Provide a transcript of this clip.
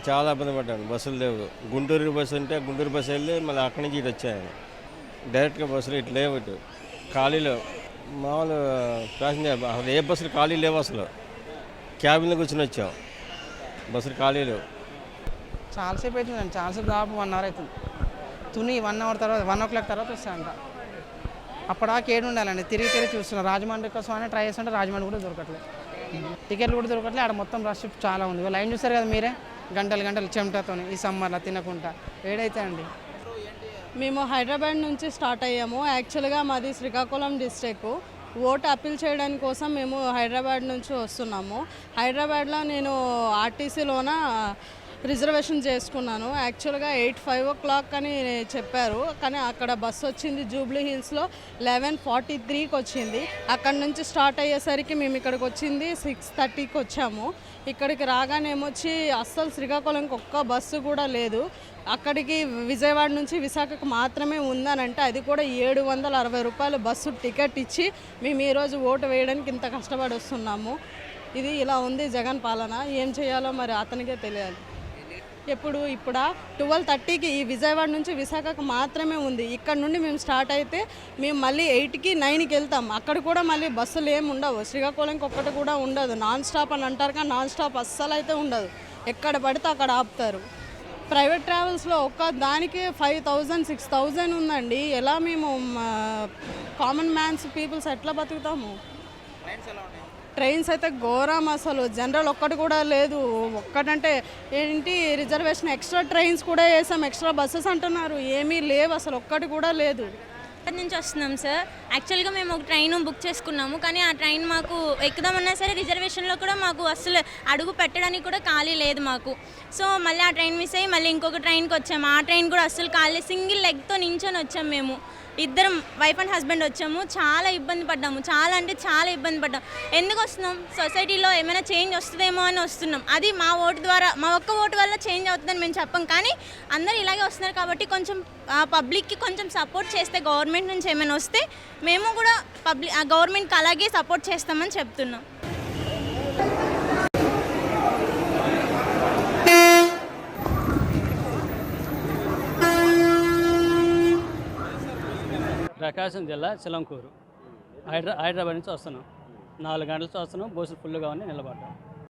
చాలా ఇబ్బంది పడ్డాను. బస్సులు లేవు. గుంటూరు బస్సు ఉంటే గుంటూరు బస్సు వెళ్ళి మళ్ళీ అక్కడి నుంచి ఇటు వచ్చాను. డైరెక్ట్గా బస్సులు ఇటు లేవు. ఇటు ఖాళీలు మామూలు ప్యాసింజర్ అసలు ఏ బస్సులు ఖాళీ లేవు. అసలు క్యాబిన్లో కూర్చొని వచ్చాం. బస్సులు ఖాళీ లేవు. చాలాసేపు అవుతుందండి. చాలాసేపు దాపు 1 అవర్ అవుతుంది. తుని 1 అవర్ తర్వాత 1 o'clock తర్వాత వస్తాయంట. అప్పటిదాకా ఏడు ఉండాలండి. తిరిగి చూస్తున్నాం. రాజమండ్రి కోసం అని ట్రై చేస్తుంటే రాజమండ్రి కూడా దొరకట్లేదు. టికెట్లు కూడా దొరకట్లేదు. ఆడ మొత్తం రష్ చాలా ఉంది. లైన్ చూస్తారు కదా మీరే, గంటలు చెమటతో ఈ సమ్మర్లో తినకుండా ఏడైతే అండి. మేము హైదరాబాద్ నుంచి స్టార్ట్ అయ్యాము. యాక్చువల్గా మాది శ్రీకాకుళం డిస్ట్రిక్ట్. ఓటు అప్పీల్ చేయడానికి కోసం మేము హైదరాబాద్ నుంచి వస్తున్నాము. హైదరాబాద్లో నేను ఆర్టీసీలోన రిజర్వేషన్ చేసుకున్నాను. యాక్చువల్గా 5 o'clock అని చెప్పారు, కానీ అక్కడ బస్సు వచ్చింది జూబ్లీ హిల్స్లో 11:43కి వచ్చింది. అక్కడ నుంచి స్టార్ట్ అయ్యేసరికి మేము ఇక్కడికి వచ్చింది 6:30కి వచ్చాము. ఇక్కడికి రాగానే ఏమొచ్చి అస్సలు శ్రీకాకుళంకి ఒక్క బస్సు కూడా లేదు. అక్కడికి విజయవాడ నుంచి విశాఖకు మాత్రమే ఉందనంటే అది కూడా 760 రూపాయలు బస్సు టికెట్ ఇచ్చి మేము ఈరోజు ఓటు వేయడానికి ఇంత కష్టపడి వస్తున్నాము. ఇది ఇలా ఉంది జగన్ పాలన. ఏం చేయాలో మరి అతనికే తెలియాలి. ఇప్పుడు 12:30కి ఈ విజయవాడ నుంచి విశాఖకు మాత్రమే ఉంది. ఇక్కడ నుండి మేము స్టార్ట్ అయితే మేము మళ్ళీ 8కి 9కి వెళ్తాం. అక్కడ కూడా మళ్ళీ బస్సులు ఏమి ఉండవు. శ్రీకాకుళంకి ఒక్కటి కూడా ఉండదు. నాన్ స్టాప్ అని అంటారు, కానీ నాన్ స్టాప్ అస్సలు అయితే ఉండదు. ఎక్కడ పడితే అక్కడ ఆపుతారు. ప్రైవేట్ ట్రావెల్స్లో ఒక్క దానికి 5,000 6,000 ఉందండి. ఎలా మేము కామన్ మ్యాన్స్ పీపుల్స్ ఎట్లా బతుకుతాము? ట్రైన్స్ అయితే ఘోరం. అసలు జనరల్ ఒక్కటి కూడా లేదు. ఒక్కటంటే ఏంటి రిజర్వేషన్ ఎక్స్ట్రా ట్రైన్స్ కూడా వేసాం, ఎక్స్ట్రా బస్సెస్ అంటున్నారు. ఏమీ లేవు, అసలు ఒక్కటి కూడా లేదు. నుంచి వస్తున్నాం సార్. యాక్చువల్గా మేము ఒక ట్రైన్ బుక్ చేసుకున్నాము, కానీ ఆ ట్రైన్ మాకు ఎక్కుదామన్నా సరే రిజర్వేషన్లో కూడా మాకు అసలు అడుగు పెట్టడానికి కూడా ఖాళీ లేదు మాకు. సో మళ్ళీ ఆ ట్రైన్ మిస్ అయ్యి మళ్ళీ ఇంకొక ట్రైన్కి వచ్చాము. ఆ ట్రైన్ కూడా అస్సలు ఖాళీ, సింగిల్ లెగ్తో నించొని వచ్చాము. మేము ఇద్దరం వైఫ్ అండ్ హస్బెండ్ వచ్చాము. చాలా ఇబ్బంది పడ్డాము. చాలా అంటే చాలా ఇబ్బంది పడ్డాం. ఎందుకు వస్తున్నాం? సొసైటీలో ఏమైనా చేంజ్ వస్తుందేమో అని వస్తున్నాం. అది మా ఓటు ద్వారా, మా ఒక్క ఓటు వల్ల చేంజ్ అవుతుందని మేము చెప్పం, కానీ అందరూ ఇలాగే వస్తున్నారు కాబట్టి కొంచెం పబ్లిక్కి కొంచెం సపోర్ట్ చేస్తే, గవర్నమెంట్ నుంచి ఏమైనా వస్తే మేము కూడా గవర్నమెంట్కి అలాగే సపోర్ట్ చేస్తామని చెప్తున్నాం. ప్రకాశం జిల్లా చిలంకూరు. హైదరాబాద్ నుంచి వస్తున్నాం. 4 గంటలతో వస్తున్నాం. బస్సులు ఫుల్గా ఉన్నాయి, నిలబడ్డాం.